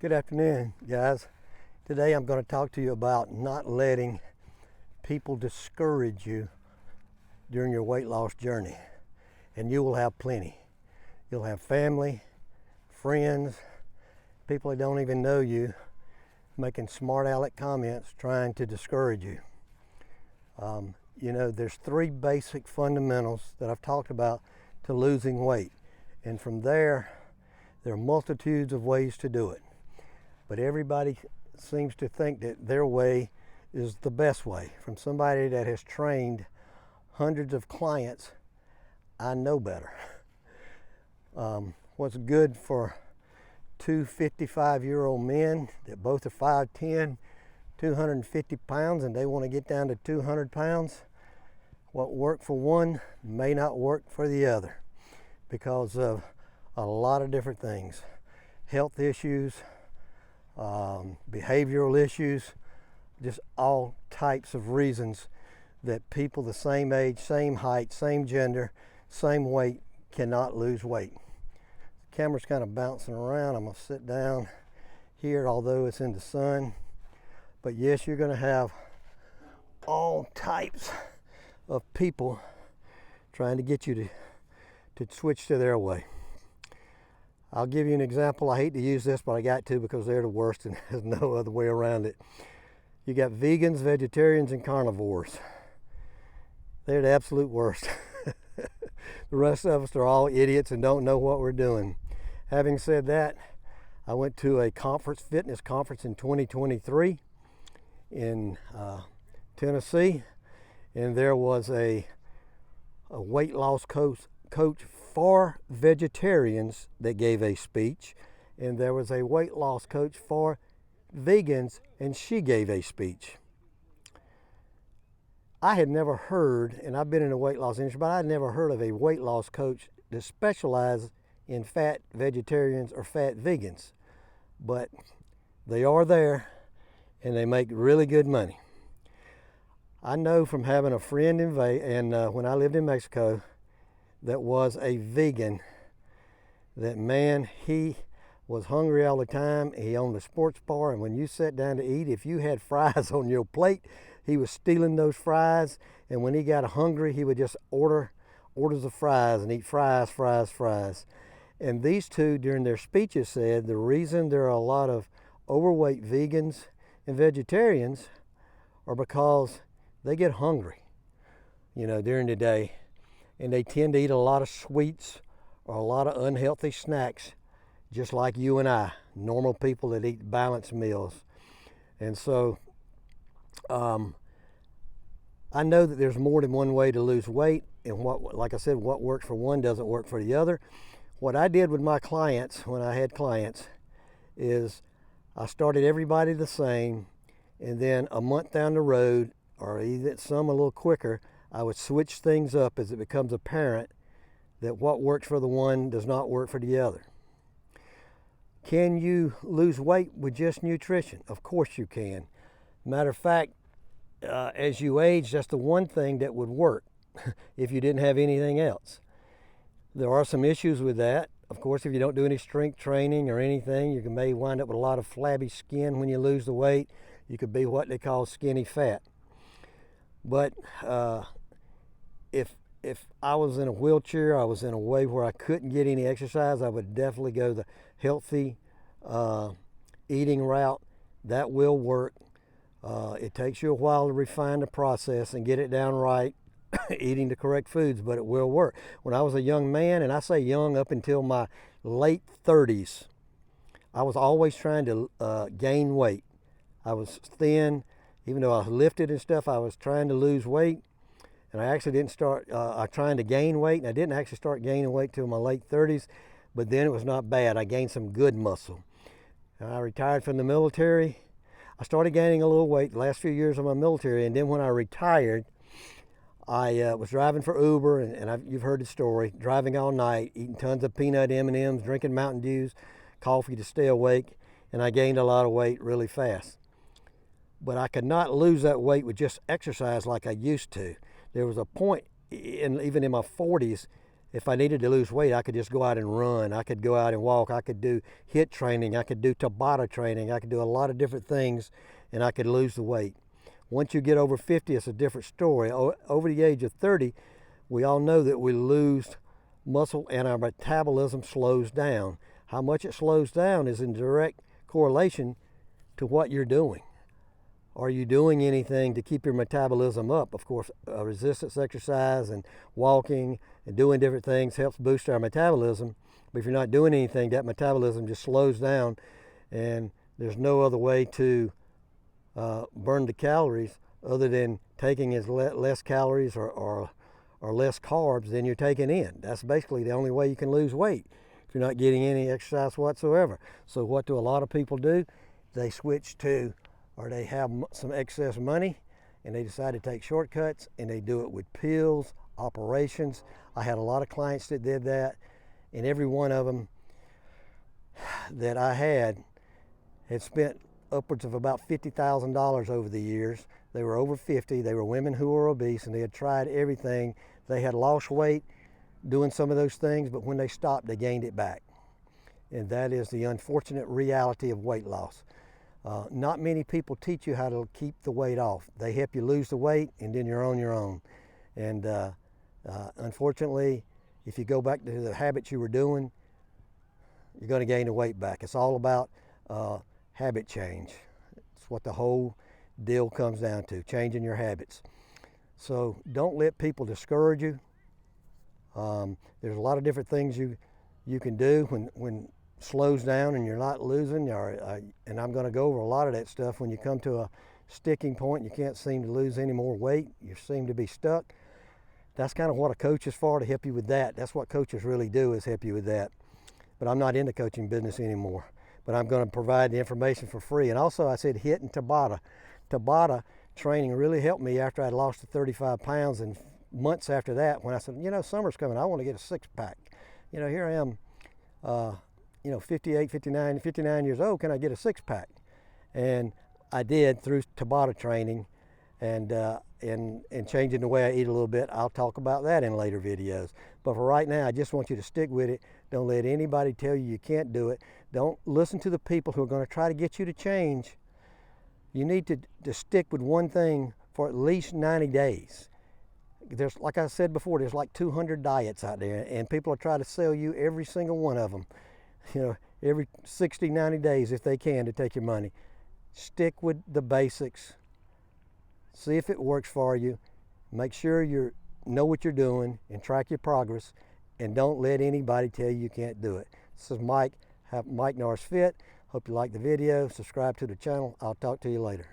Good afternoon, guys. Today I'm going to talk to you about not letting people discourage you during your weight loss journey. And you will have plenty. You'll have family, friends, people that don't even know you making smart aleck comments trying to discourage you. There's three basic fundamentals that I've talked about to losing weight. And from there are multitudes of ways to do it. But everybody seems to think that their way is the best way. From somebody that has trained hundreds of clients, I know better. What's good for two 55-year-old men that both are 5'10", 250 pounds, and they want to get down to 200 pounds, what worked for one may not work for the other because of a lot of different things. Health issues, behavioral issues, just all types of reasons that people the same age, same height, same gender, same weight cannot lose weight. The camera's kind of bouncing around. I'm going to sit down here, although it's in the sun. But yes, you're going to have all types of people trying to get you to switch to their way. I'll give you an example. I hate to use this, but I got to because they're the worst and there's no other way around it. You got vegans, vegetarians, and carnivores. They're the absolute worst. The rest of us are all idiots and don't know what we're doing. Having said that, I went to a fitness conference in 2023 in Tennessee, and there was a weight loss coach for vegetarians that gave a speech, and there was a weight loss coach for vegans, and she gave a speech. I had never heard, and I've been in the weight loss industry, but I'd never heard of a weight loss coach that specialized in fat vegetarians or fat vegans. But they are there, and they make really good money. I know from having a friend when I lived in Mexico that was a vegan, that man, he was hungry all the time. He owned a sports bar, and when you sat down to eat, if you had fries on your plate, he was stealing those fries. And when he got hungry, he would just orders of fries and eat fries. And these two, during their speeches, said the reason there are a lot of overweight vegans and vegetarians are because they get hungry, during the day. And they tend to eat a lot of sweets or a lot of unhealthy snacks, just like you and I, normal people that eat balanced meals. And so I know that there's more than one way to lose weight, and like I said, what works for one doesn't work for the other. What I did with my clients when I had clients is I started everybody the same, and then a month down the road, or even some a little quicker, I would switch things up as it becomes apparent that what works for the one does not work for the other. Can you lose weight with just nutrition? Of course you can. Matter of fact, as you age, that's the one thing that would work if you didn't have anything else. There are some issues with that. Of course, if you don't do any strength training or anything, you may wind up with a lot of flabby skin when you lose the weight. You could be what they call skinny fat. But if I was in a wheelchair, I was in a way where I couldn't get any exercise, I would definitely go the healthy eating route. That will work. It takes you a while to refine the process and get it down right, eating the correct foods, but it will work. When I was a young man, and I say young up until my late 30s, I was always trying to gain weight. I was thin. Even though I lifted and stuff, I was trying to lose weight. And I actually didn't start trying to gain weight, and I didn't actually start gaining weight till my late 30s, but then it was not bad. I gained some good muscle. And I retired from the military. I started gaining a little weight the last few years of my military, and then when I retired, I was driving for Uber, and you've heard the story, driving all night, eating tons of peanut M&Ms, drinking Mountain Dews, coffee to stay awake, and I gained a lot of weight really fast. But I could not lose that weight with just exercise like I used to. There was a point, even in my 40s, if I needed to lose weight, I could just go out and run. I could go out and walk. I could do HIIT training. I could do Tabata training. I could do a lot of different things, and I could lose the weight. Once you get over 50, it's a different story. Over the age of 30, we all know that we lose muscle and our metabolism slows down. How much it slows down is in direct correlation to what you're doing. Are you doing anything to keep your metabolism up? Of course, resistance exercise and walking and doing different things helps boost our metabolism. But if you're not doing anything, that metabolism just slows down, and there's no other way to burn the calories other than taking less calories or less carbs than you're taking in. That's basically the only way you can lose weight if you're not getting any exercise whatsoever. So what do a lot of people do? They switch to, or they have some excess money and they decide to take shortcuts, and they do it with pills, operations. I had a lot of clients that did that, and every one of them that I had spent upwards of about $50,000 over the years. They were over 50, they were women who were obese, and they had tried everything. They had lost weight doing some of those things, but when they stopped, they gained it back. And that is the unfortunate reality of weight loss. Not many people teach you how to keep the weight off. They help you lose the weight, and then you're on your own. And unfortunately, if you go back to the habits you were doing, you're going to gain the weight back. It's all about habit change. It's what the whole deal comes down to, changing your habits. So don't let people discourage you. There's a lot of different things you can do when it slows down and you're not losing, and I'm going to go over a lot of that stuff. When you come to a sticking point, you can't seem to lose any more weight, you seem to be stuck. That's kind of what a coach is for, to help you with that. That's what coaches really do, is help you with that. But I'm not in the coaching business anymore. But I'm going to provide the information for free. And also, I said HIIT and Tabata. Tabata training really helped me after I'd lost the 35 pounds, and months after that, when I said, summer's coming, I want to get a six-pack. Here I am, 58, 59 years old, can I get a six-pack? And I did through Tabata training and changing the way I eat a little bit. I'll talk about that in later videos. But for right now, I just want you to stick with it. Don't let anybody tell you can't do it. Don't listen to the people who are going to try to get you to change. You need to stick with one thing for at least 90 days. There's, like I said before, there's like 200 diets out there, and people are trying to sell you every single one of them, every 60, 90 days if they can, to take your money. Stick with the basics. See if it works for you. Make sure you know what you're doing and track your progress, and don't let anybody tell you can't do it. This is Mike, Mike Norris Fit. Hope you like the video. Subscribe to the channel. I'll talk to you later.